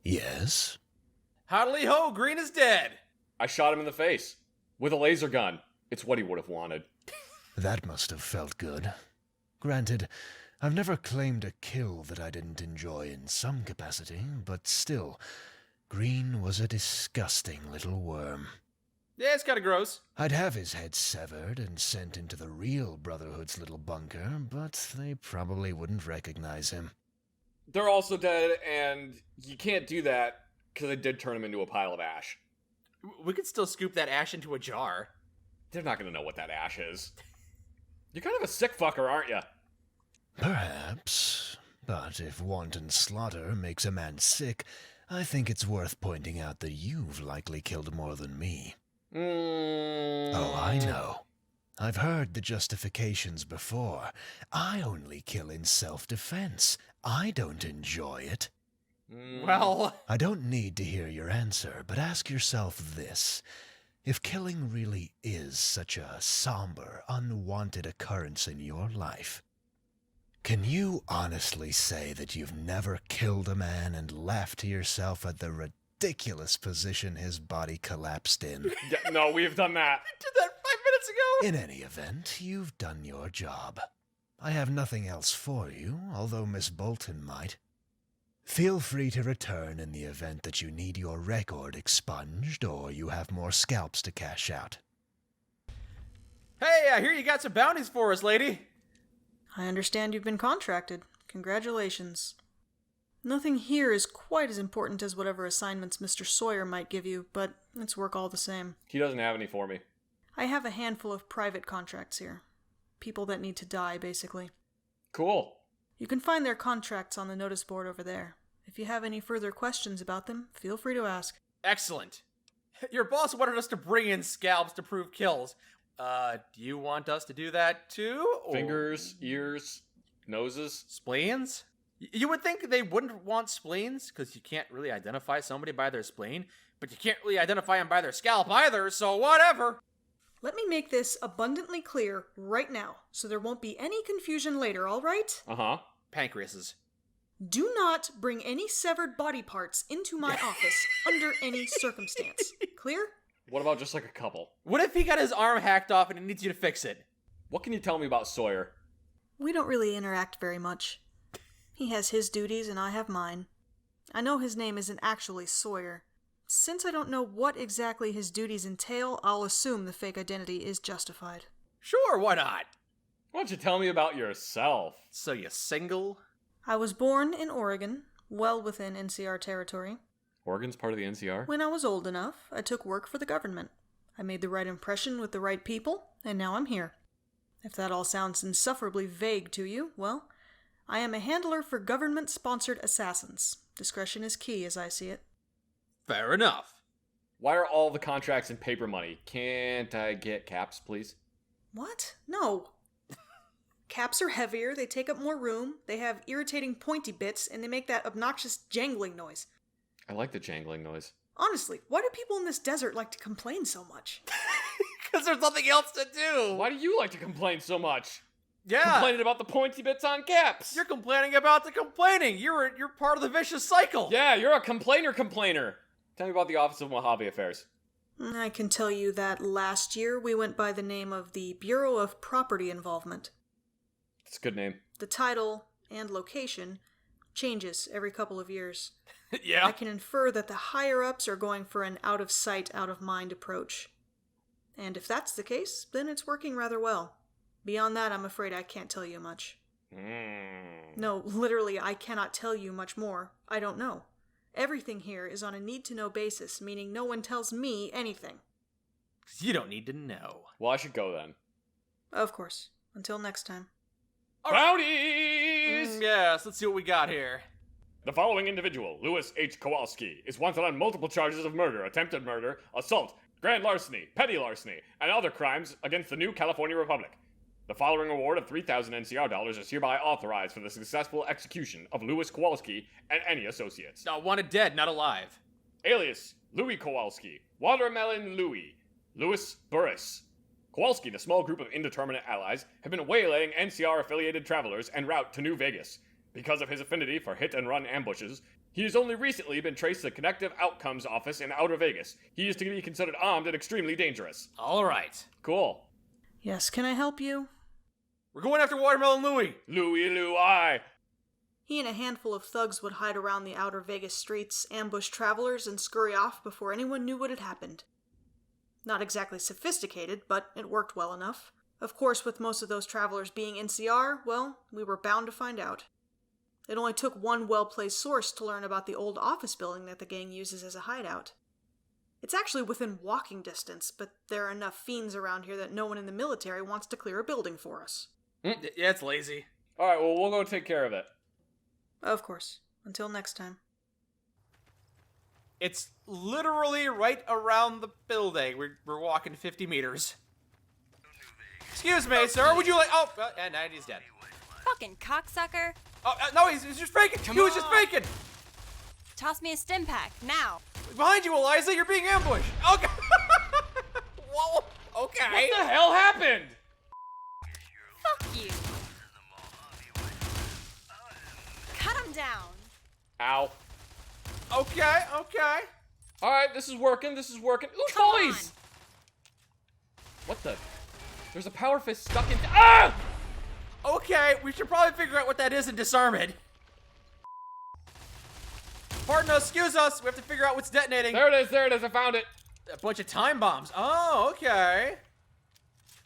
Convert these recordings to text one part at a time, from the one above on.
Yes? Howdy ho, Green is dead. I shot him in the face. With a laser gun. It's what he would have wanted. That must have felt good. Granted, I've never claimed a kill that I didn't enjoy in some capacity, but still, Green was a disgusting little worm. Yeah, it's kind of gross. I'd have his head severed and sent into the real Brotherhood's little bunker, but they probably wouldn't recognize him. They're also dead, and you can't do that because I did turn him into a pile of ash. We could still scoop that ash into a jar. They're not going to know what that ash is. You're kind of a sick fucker, aren't you? Perhaps, but if wanton slaughter makes a man sick, I think it's worth pointing out that you've likely killed more than me. Oh, I know. I've heard the justifications before. I only kill in self-defense. I don't enjoy it. Well... I don't need to hear your answer, but ask yourself this. If killing really is such a somber, unwanted occurrence in your life, can you honestly say that you've never killed a man and laughed to yourself at the ridiculous position his body collapsed in? Yeah, no, we've done that. I did that 5 minutes ago! In any event, you've done your job. I have nothing else for you, although Miss Bolton might. Feel free to return in the event that you need your record expunged or you have more scalps to cash out. Hey, I hear you got some bounties for us, lady. I understand you've been contracted. Congratulations. Nothing here is quite as important as whatever assignments Mr. Sawyer might give you, but it's work all the same. He doesn't have any for me. I have a handful of private contracts here. People that need to die, basically. Cool. You can find their contracts on the notice board over there. If you have any further questions about them, feel free to ask. Excellent. Your boss wanted us to bring in scalps to prove kills. Do you want us to do that too? Or... Fingers, ears, noses. Spleens? You would think they wouldn't want spleens, because you can't really identify somebody by their spleen, but you can't really identify them by their scalp either, so whatever. Let me make this abundantly clear right now, so there won't be any confusion later, all right? Uh-huh. Pancreases. Do not bring any severed body parts into my office under any circumstance. Clear? What about just like a couple? What if he got his arm hacked off and he needs you to fix it? What can you tell me about Sawyer? We don't really interact very much. He has his duties and I have mine. I know his name isn't actually Sawyer. Since I don't know what exactly his duties entail, I'll assume the fake identity is justified. Sure, why not? Why don't you tell me about yourself? So you single? I was born in Oregon, well within NCR territory. Oregon's part of the NCR? When I was old enough, I took work for the government. I made the right impression with the right people, and now I'm here. If that all sounds insufferably vague to you, well, I am a handler for government-sponsored assassins. Discretion is key, as I see it. Fair enough. Why are all the contracts in paper money? Can't I get caps, please? What? No. Caps are heavier, they take up more room, they have irritating pointy bits, and they make that obnoxious jangling noise. I like the jangling noise. Honestly, why do people in this desert like to complain so much? Because there's nothing else to do. Why do you like to complain so much? Yeah. Complaining about the pointy bits on caps. You're complaining about the complaining. You're part of the vicious cycle. Yeah, you're a complainer. Tell me about the Office of Mojave Affairs. I can tell you that last year we went by the name of the Bureau of Property Involvement. It's a good name. The title and location changes every couple of years. Yeah. I can infer that the higher-ups are going for an out-of-sight, out-of-mind approach. And if that's the case, then it's working rather well. Beyond that, I'm afraid I can't tell you much. No, literally, I cannot tell you much more. I don't know. Everything here is on a need-to-know basis, meaning no one tells me anything. You don't need to know. Well, I should go then. Of course. Until next time. Bounties! Yes, let's see what we got here. The following individual, Louis H. Kowalski, is wanted on multiple charges of murder, attempted murder, assault, grand larceny, petty larceny, and other crimes against the new California Republic. The following award of 3,000 NCR dollars is hereby authorized for the successful execution of Louis Kowalski and any associates. Wanted dead, not alive. Alias, Louie Kowalski, Watermelon Louie, Louis Burris. Kowalski and a small group of indeterminate allies have been waylaying NCR-affiliated travelers en route to New Vegas. Because of his affinity for hit-and-run ambushes, He has only recently been traced to the Connective Outcomes office in Outer Vegas. He is to be considered armed and extremely dangerous. All right. Cool. Yes, can I help you? We're going after Watermelon Louie. Louie. He and a handful of thugs would hide around the Outer Vegas streets, ambush travelers, and scurry off before anyone knew what had happened. Not exactly sophisticated, but it worked well enough. Of course, with most of those travelers being NCR, well, we were bound to find out. It only took one well-placed source to learn about the old office building that the gang uses as a hideout. It's actually within walking distance, but there are enough fiends around here that no one in the military wants to clear a building for us. Yeah, it's lazy. Alright, well, we'll go take care of it. Of course. Until next time. It's literally right around the building. We're walking 50 meters. Excuse me, sir. Would you like... Oh, and he's dead. Fucking cocksucker. Oh, no, he's just faking. He was just faking. Toss me a stim pack, now. Behind you, Eliza. You're being ambushed. Okay. Whoa. Okay. What the hell happened? Fuck you. Cut him down. Ow. Okay. Alright, this is working. Ooh, Come toys! What the? There's a power fist stuck in... Ah! Okay, we should probably figure out what that is and disarm it. Pardon us, excuse us. We have to figure out what's detonating. There it is, I found it. A bunch of time bombs. Oh, okay.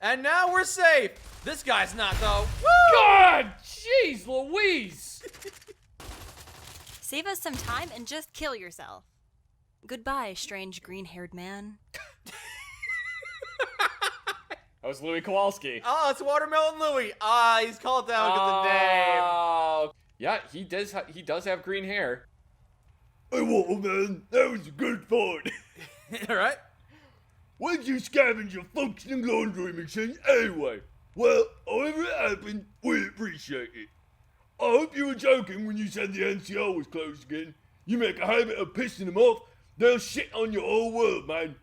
And now we're safe. This guy's not, though. Woo! God! Jeez Louise! Save us some time and just kill yourself. Goodbye, strange green-haired man. That was Louie Kowalski. Oh, it's Watermelon Louie. Ah, he's called down because of the name. Oh, yeah, he does have green hair. Hey, Watermelon, that was a good fight. All right. Why'd you scavenge your functioning laundry machine anyway? Well, however it happened, we appreciate it. I hope you were joking when you said the NCR was closed again. You make a habit of pissing them off, they'll shit on your whole world, man.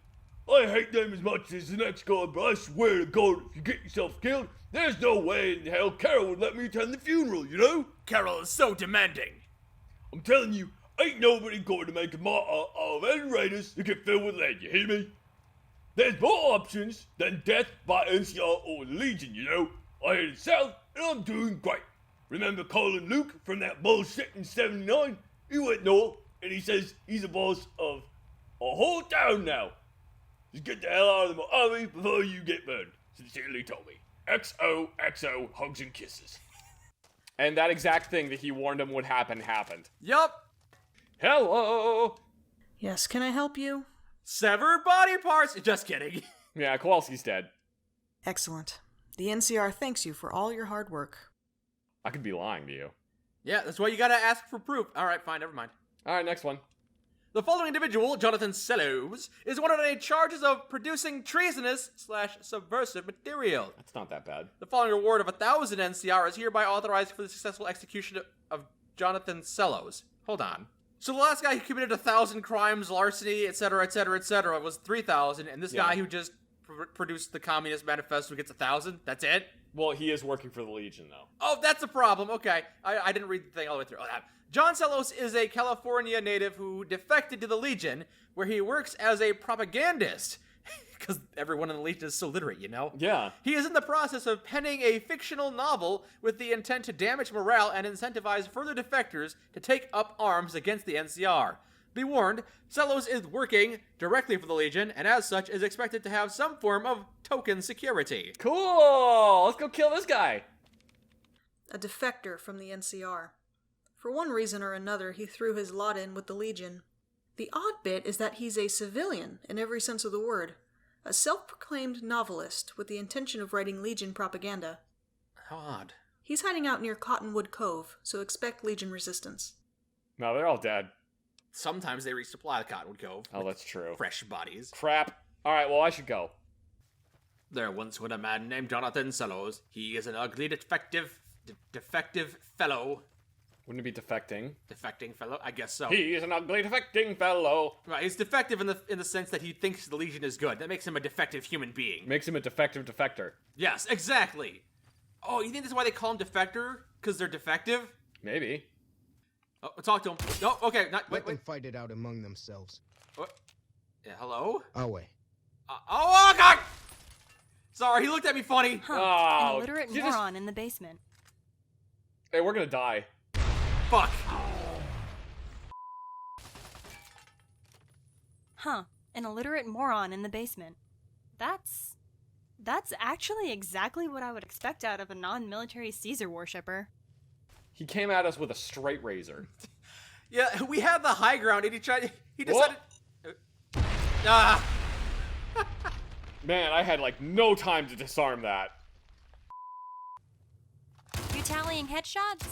I hate them as much as the next guy, but I swear to God, if you get yourself killed, there's no way in hell Carol would let me attend the funeral, you know? Carol is so demanding. I'm telling you, ain't nobody going to make a martyr of any raiders that get filled with lead, you hear me? There's more options than death by NCR or the Legion, you know? I headed south, and I'm doing great. Remember calling Luke from that bullshit in 79? He went north, and he says he's the boss of a whole town now. Just get the hell out of my army before you get burned. Sincerely, Toby. XOXO, hugs and kisses. And that exact thing that he warned him would happen happened. Yup. Hello! Yes, can I help you? Severed body parts. Just kidding. Yeah, Kowalski's dead. Excellent. The NCR thanks you for all your hard work. I could be lying to you. Yeah, that's why you gotta ask for proof. All right, fine, never mind. Alright, next one. The following individual, Jonathan Cellos, is wanted on charges of producing treasonous/subversive material. That's not that bad. The following reward of 1,000 NCR is hereby authorized for the successful execution of Jonathan Cellos. Hold on. So the last guy who committed 1,000 crimes, larceny, etc., was 3,000, and this guy who just produced the Communist Manifesto gets 1,000? That's it? Well, he is working for the Legion, though. Oh, that's a problem. Okay. I didn't read the thing all the way through. Oh, John Cellos is a California native who defected to the Legion, where he works as a propagandist. Because everyone in the Legion is so literate, you know? Yeah. He is in the process of penning a fictional novel with the intent to damage morale and incentivize further defectors to take up arms against the NCR. Be warned, Cellos is working directly for the Legion, and as such is expected to have some form of token security. Cool! Let's go kill this guy! A defector from the NCR. For one reason or another, he threw his lot in with the Legion. The odd bit is that he's a civilian in every sense of the word. A self-proclaimed novelist with the intention of writing Legion propaganda. How odd. He's hiding out near Cottonwood Cove, so expect Legion resistance. No, they're all dead. Sometimes they resupply the Cottonwood Cove. Oh, that's true. Fresh bodies. Crap. Alright, well, I should go. There once was a man named Jonathan Cellos. He is an ugly defective fellow. Wouldn't it be defecting? Defecting fellow? I guess so. He is an ugly defecting fellow. Right, he's defective in the sense that he thinks the Legion is good. That makes him a defective human being. Makes him a defective defector. Yes, exactly. Oh, you think that's why they call him defector? Because they're defective? Maybe. Oh, talk to him. No, okay, Let them wait. fight it out among themselves. What? Yeah, hello? Away. Oh, God! Sorry, he looked at me funny. Huh. Oh, An illiterate you just- moron in the basement. Hey, we're gonna die. Fuck. Huh. An illiterate moron in the basement. That's actually exactly what I would expect out of a non-military Caesar worshipper. He came at us with a straight razor. Yeah, we had the high ground, and he decided... Ah! Man, I had like no time to disarm that. You tallying headshots?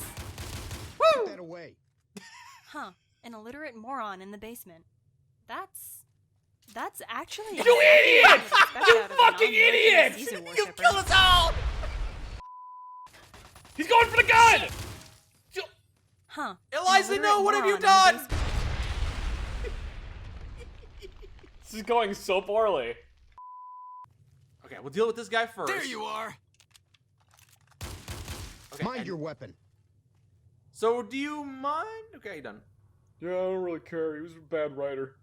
Put that away. Huh. An illiterate moron in the basement. That's actually You idiot! You fucking non-military idiot! Caesar You worshipper. killed us all! He's going for the gun! Huh. Eliza, An no, illiterate what have you moron in the done? basement. This is going so poorly. Okay, we'll deal with this guy first. There you are. Okay, Mind and- your weapon. So, do you mind? Okay, done. Yeah, I don't really care. He was a bad writer.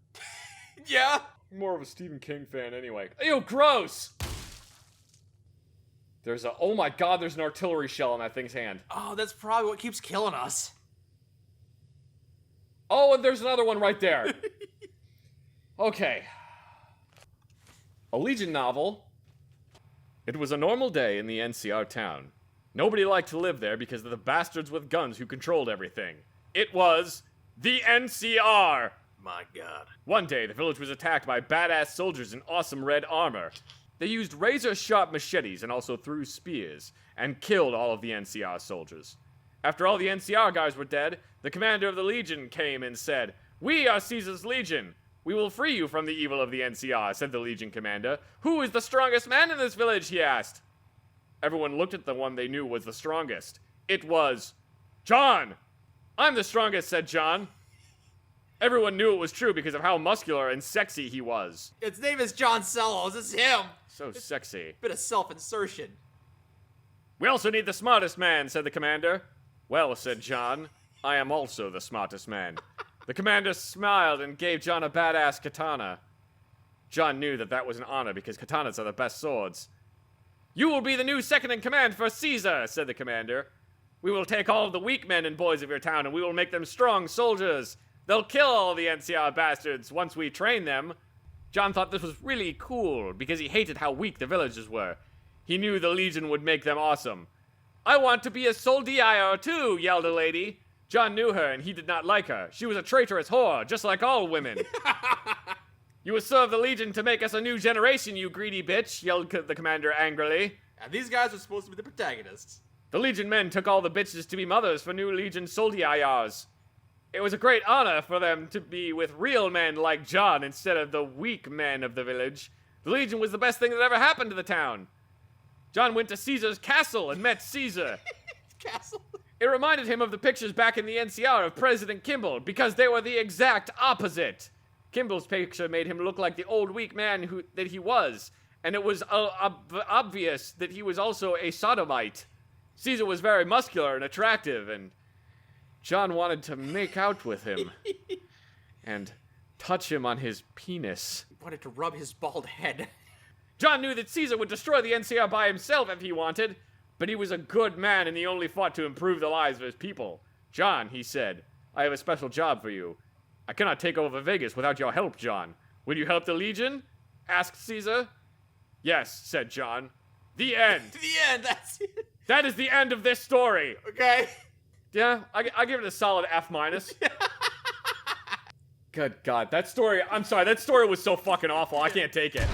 Yeah? I'm more of a Stephen King fan anyway. Ew, gross! Oh my god, there's an artillery shell in that thing's hand. Oh, that's probably what keeps killing us. Oh, and there's another one right there. Okay. A Legion novel. It was a normal day in the NCR town. Nobody liked to live there because of the bastards with guns who controlled everything. It was the NCR! My god. One day, the village was attacked by badass soldiers in awesome red armor. They used razor-sharp machetes and also threw spears, and killed all of the NCR soldiers. After all the NCR guys were dead, the commander of the Legion came and said, "We are Caesar's Legion. We will free you from the evil of the NCR," said the Legion commander. "Who is the strongest man in this village?" he asked. Everyone looked at the one they knew was the strongest. It was John! "I'm the strongest," said John. Everyone knew it was true because of how muscular and sexy he was. Its name is John Cellos. It's him. So sexy. Bit of self-insertion. "We also need the smartest man," said the commander. "Well," said John, "I am also the smartest man." The commander smiled and gave John a badass katana. John knew that that was an honor because katanas are the best swords. "You will be the new second in command for Caesar," said the commander. "We will take all of the weak men and boys of your town and we will make them strong soldiers. They'll kill all the NCR bastards once we train them." John thought this was really cool because he hated how weak the villagers were. He knew the Legion would make them awesome. "I want to be a soldier too," yelled a lady. John knew her and he did not like her. She was a traitorous whore, just like all women. "You will serve the Legion to make us a new generation, you greedy bitch," yelled the commander angrily. And these guys are supposed to be the protagonists. The Legion men took all the bitches to be mothers for new Legion soldiers. It was a great honor for them to be with real men like John instead of the weak men of the village. The Legion was the best thing that ever happened to the town. John went to Caesar's castle and met Caesar. Castle. It reminded him of the pictures back in the NCR of President Kimball because they were the exact opposite. Kimball's picture made him look like the old weak man that he was, and it was obvious that he was also a sodomite. Caesar was very muscular and attractive, and John wanted to make out with him and touch him on his penis. He wanted to rub his bald head. John knew that Caesar would destroy the NCR by himself if he wanted, but he was a good man and he only fought to improve the lives of his people. "John," he said, "I have a special job for you. I cannot take over Vegas without your help, John. Will you help the Legion?" asked Caesar. "Yes," said John. The end. To the end, that's it. That is the end of this story. Okay. Yeah, I give it a solid F-. Good God, that story, I'm sorry, that story was so fucking awful, I can't take it.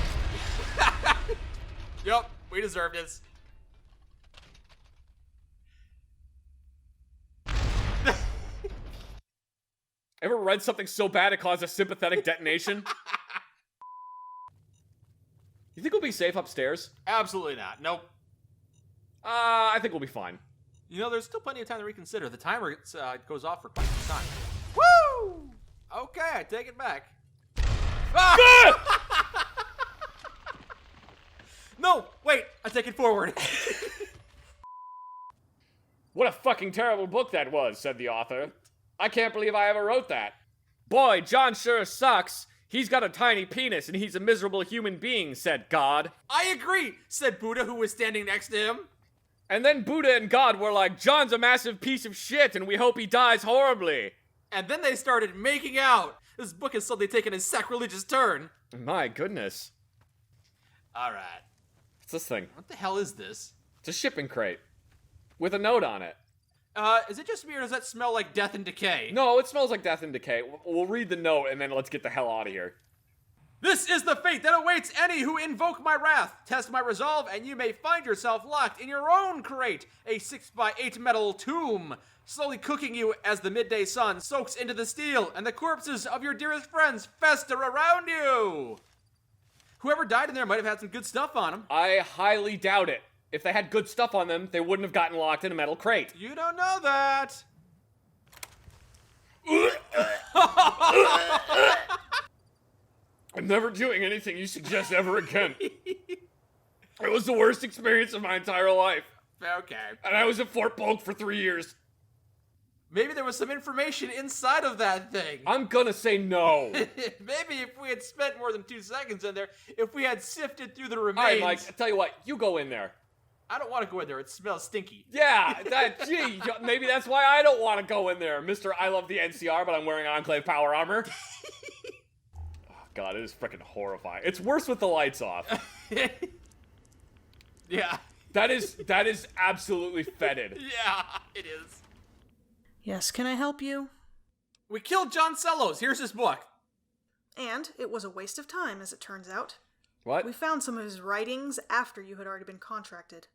Yup, we deserve this. Ever read something so bad it caused a sympathetic detonation? You think we'll be safe upstairs? Absolutely not. Nope. I think we'll be fine. You know, there's still plenty of time to reconsider. The timer goes off for quite some time. Woo! Okay, I take it back. Ah! No, wait, I take it forward. What a fucking terrible book that was, said the author. I can't believe I ever wrote that. Boy, John sure sucks. He's got a tiny penis and he's a miserable human being, said God. I agree, said Buddha, who was standing next to him. And then Buddha and God were like, John's a massive piece of shit and we hope he dies horribly. And then they started making out. This book has suddenly taken a sacrilegious turn. My goodness. Alright. What's this thing? What the hell is this? It's a shipping crate. With a note on it. Is it just me or does that smell like death and decay? No, it smells like death and decay. We'll read the note and then let's get the hell out of here. This is the fate that awaits any who invoke my wrath. Test my resolve, and you may find yourself locked in your own crate, a 6x8 metal tomb, slowly cooking you as the midday sun soaks into the steel, and the corpses of your dearest friends fester around you. Whoever died in there might have had some good stuff on them. I highly doubt it. If they had good stuff on them, they wouldn't have gotten locked in a metal crate. You don't know that. I'm never doing anything you suggest ever again. It was the worst experience of my entire life. Okay. And I was at Fort Polk for 3 years. Maybe there was some information inside of that thing. I'm gonna say no. Maybe if we had spent more than 2 seconds in there, if we had sifted through the remains. Alright, Mike, I tell you what, you go in there. I don't want to go in there. It smells stinky. Yeah, maybe that's why I don't want to go in there. Mr. I love the NCR, but I'm wearing Enclave power armor. Oh, God, it is freaking horrifying. It's worse with the lights off. Yeah. That is absolutely fetid. Yeah, it is. Yes, can I help you? We killed John Cellos. Here's his book. And it was a waste of time, as it turns out. What? We found some of his writings after you had already been contracted.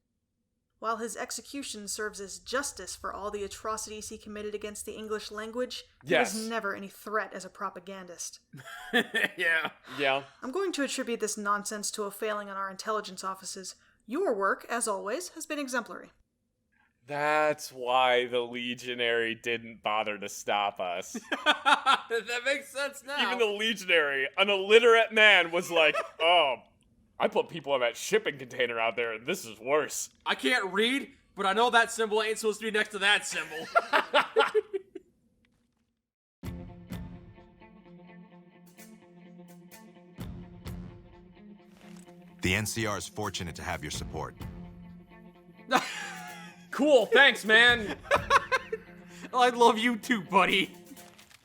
While his execution serves as justice for all the atrocities he committed against the English language, he Yes. was never any threat as a propagandist. Yeah. Yeah. I'm going to attribute this nonsense to a failing on our intelligence offices. Your work, as always, has been exemplary. That's why the Legionary didn't bother to stop us. That makes sense now. Even the Legionary, an illiterate man, was like, oh, I put people in that shipping container out there, and this is worse. I can't read, but I know that symbol ain't supposed to be next to that symbol. The NCR is fortunate to have your support. Cool, thanks, man. I love you too, buddy.